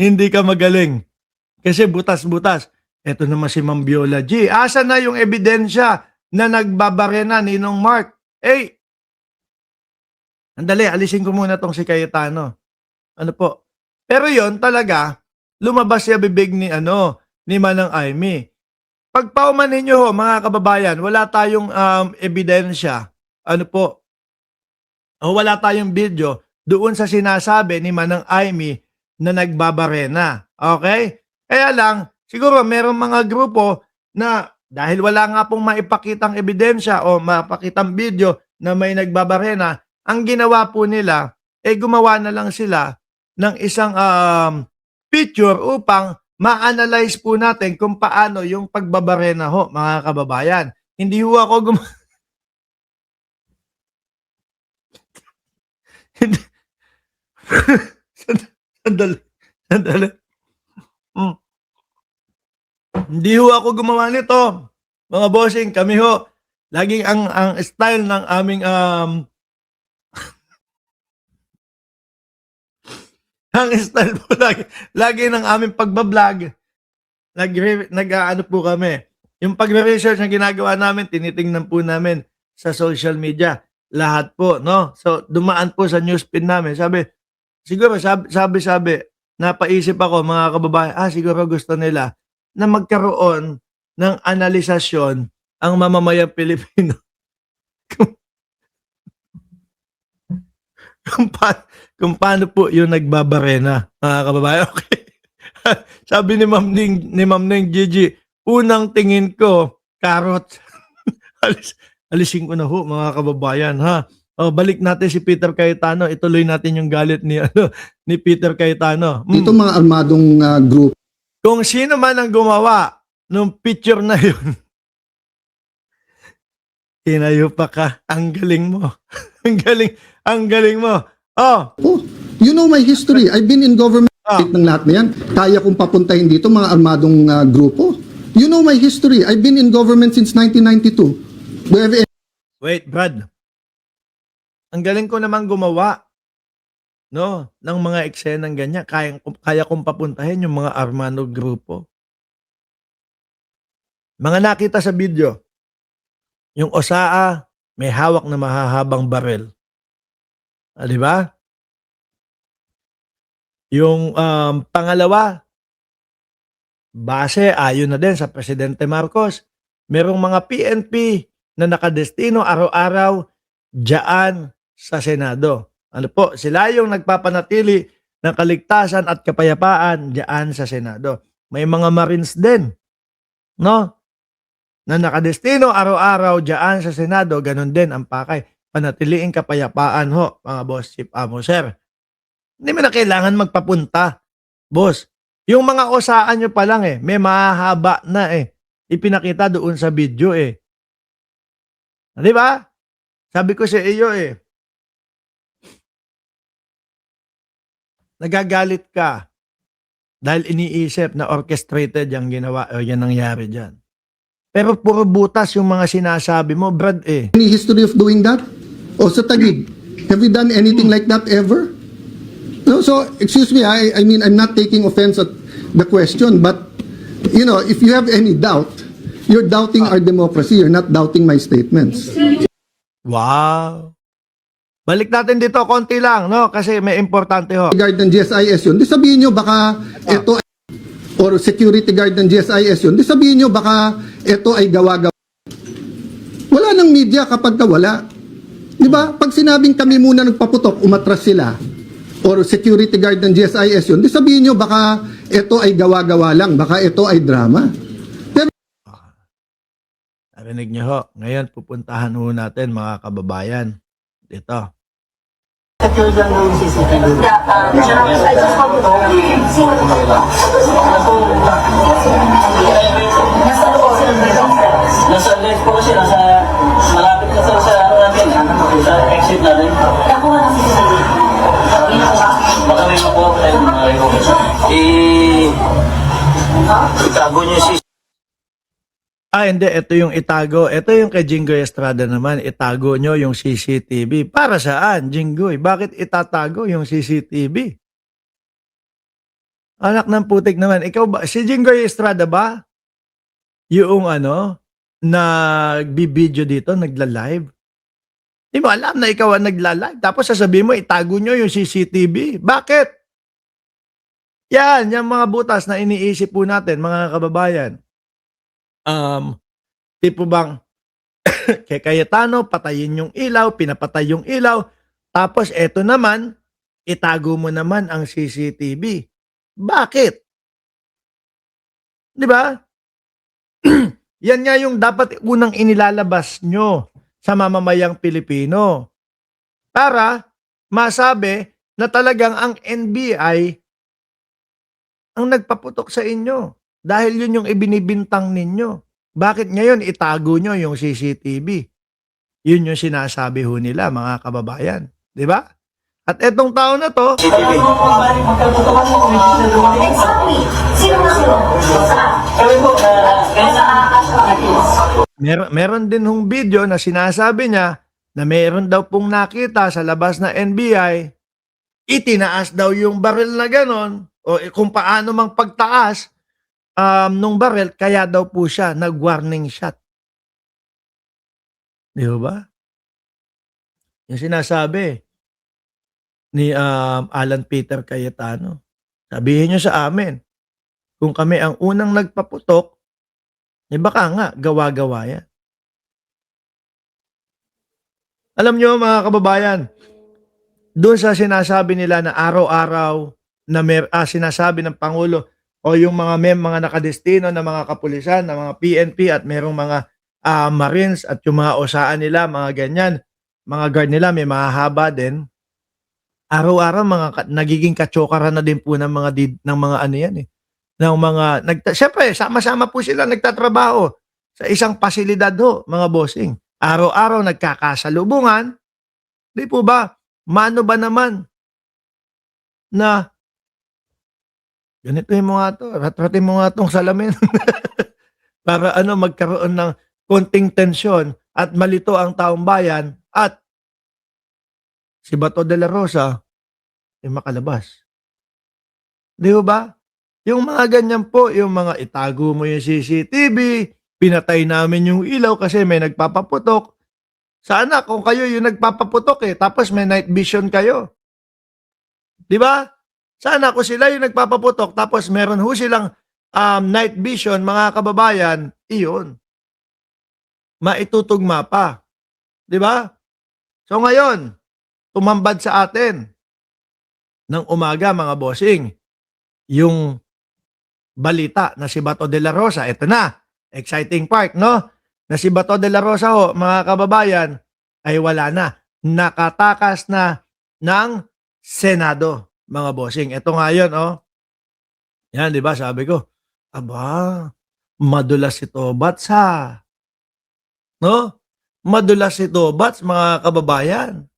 hindi ka magaling. Kasi butas-butas. Eto naman si Ma'am Viola G. Asa na yung ebidensya na nagbabarena ni Ninong Mark? Eh, andali, alisin ko muna tong si Cayetano. Ano po? Pero yon talaga, lumabas sa bibig ni ni Manang Aimee. Pagpauman ninyo ho, mga kababayan, wala tayong ebidensya. Ano po? O wala tayong video doon sa sinasabi ni Manang Aimee na nagbabarena. Okay? Kaya lang, siguro merong mga grupo na dahil wala nga pong maipakitang ebidensya o mapakitang video na may nagbabarena, ang ginawa po nila, gumawa na lang sila ng isang picture upang ma-analyze po natin kung paano yung pagbabarena ho, mga kababayan. Hindi ho ako sandali, sandali. Hmm. Hindi ho ako gumawa nito. Mga bossing, kami ho, laging ang style ng aming ang style po lagi ng aming pagbablog. Nag-ano po kami. Yung pagre-research na ginagawa namin, tinitingnan po namin sa social media. Lahat po, no? So, dumaan po sa newsfeed namin. Siguro, sabi, napaisip ako, mga kababayan, siguro gusto nila na magkaroon ng analisasyon ang mamamayang Pilipino kung, kung paano po yung nagbabarena, mga kababayan. Okay. Sabi ni Ma'am Ning Gigi, unang tingin ko, carrot. Alisin ko na ho, mga kababayan, ha. O, balik natin si Peter Cayetano. Ituloy natin yung galit ni Peter Cayetano. Ito mga armadong group. Kung sino man ang gumawa nung picture na yun, tinayo pa ka. Ang galing mo. ang galing mo. Oh, You know my history. I've been in government ng lahat na yan. Kaya kong papuntahin dito mga armadong grupo. You know my history. I've been in government since 1992. Do you have wait, Brad. Ang galing ko naman gumawa, no, ng mga eksenang ganyan. Kaya kong papuntahin yung mga armado grupo. Mga nakita sa video, yung Osaa may hawak na mahahabang barel. Di ba? Yung pangalawa, base ayon na din sa Presidente Marcos, merong mga PNP na nakadestino araw-araw diyan sa Senado. Ano po, sila yung nagpapanatili ng kaligtasan at kapayapaan diyan sa Senado. May mga Marines din, no? Na nakadestino araw-araw diyan sa Senado, ganun din ang pakay. Panatiliing kapayapaan ho, mga boss, chief amo, sir. Hindi mo na kailangan magpapunta, boss. Yung mga osaan nyo pa lang may mahaba na ipinakita doon sa video Di ba? Sabi ko sa iyo nagagalit ka dahil iniisip na orchestrated yung ginawa o yan nangyari dyan. Pero puro butas yung mga sinasabi mo, Brad any history of doing that? O sa Taguig, have you done anything like that ever? No, so, excuse me, I mean, I'm not taking offense at the question, but, you know, if you have any doubt, you're doubting our democracy, you're not doubting my statements. Wow. Balik natin dito, konti lang, no? Kasi may importante ho. Guard ng GSIS yun, di sabihin nyo baka ito or security guard ng GSIS yun, di sabihin nyo baka ito ay gawa-gawa. Wala ng media kapag wala. Di ba? Pag sinabing kami muna nagpaputok, umatras sila. Or security guard ng GSIS yun, di sabihin nyo baka ito ay gawa-gawa lang, baka ito ay drama. Pero narinig nyo ho. Ngayon, pupuntahan ho natin mga kababayan. Dito. Secure lang ng CCTV. I just want to know, sino ba? Nasa loob sila dito. Nasa left po kasi, malapit na sa ano natin, sa exit natin. Nakuha ng CCTV. Baka may makuha pa tayo itago niyo si Hindi. Ito yung itago. Ito yung kay Jinggoy Estrada naman. Itago nyo yung CCTV. Para saan, Jinggoy? Bakit itatago yung CCTV? Anak ng putik naman. Ikaw ba, si Jinggoy Estrada ba? Yung nagbibideo dito, nagla-live. Di mo alam na ikaw ang nagla-live. Tapos sasabihin mo, itago nyo yung CCTV. Bakit? Yan, yung mga butas na iniisip po natin, mga kababayan. Tipo bang, kay Cayetano, patayin yung ilaw, pinapatay yung ilaw. Tapos eto naman, itago mo naman ang CCTV. Bakit? Di ba? Yan nga yung dapat unang inilalabas nyo sa mamamayang Pilipino. Para masabi na talagang ang NBI ang nagpaputok sa inyo. Dahil yun yung ibinibintang ninyo. Bakit ngayon itago nyo yung CCTV? Yun yung sinasabi ho nila, mga kababayan. Di ba? At etong tao na to, Exactly. Sino na sino? Kami po, meron din hong video na sinasabi niya na meron daw pong nakita sa labas na NBI, itinaas daw yung baril na ganon, o kung paano mang pagtaas nung baril, kaya daw po siya nag-warning shot. Di ba? Yung sinasabi ni Alan Peter Cayetano. Sabihin nyo sa amin, kung kami ang unang nagpaputok, baka nga, gawa-gawa yan. Alam nyo mga kababayan, doon sa sinasabi nila na araw-araw na sinasabi ng Pangulo o yung mga nakadestino na mga kapulisan, na mga PNP at merong mga Marines at yung mga osaan nila, mga ganyan, mga guard nila may mahahaba din. Araw-araw nagiging katsokaran na din po ng mga ano yan eh. Ng mga syempre sama-sama po sila nagtatrabaho sa isang pasilidad ho, mga bossing. Araw-araw nagkakasalubungan. Di po ba? Mano ba naman na ganito mo nga to, ratratin mo nga tong salamin para magkaroon ng konting tensyon at malito ang taong bayan at si Bato de la Rosa makalabas. Di ba? Yung mga ganyan po, yung mga itago mo yung CCTV, pinatay namin yung ilaw kasi may nagpapaputok. Sana kung kayo yung nagpapaputok tapos may night vision kayo. Di ba? Sana kung sila yung nagpapaputok tapos meron ho silang night vision, mga kababayan, iyon. Maitutugma pa. Di ba? So ngayon, tumambad sa atin ng umaga, mga bossing, yung balita na si Bato de la Rosa, ito na, exciting part, no? Na si Bato de la Rosa ho, mga kababayan, ay wala na. Nakatakas na ng Senado, mga bossing. Ito nga yun, oh. Yan, di ba, sabi ko, aba, madulas si Tobats, ha? No? Madulas si Tobats, mga kababayan.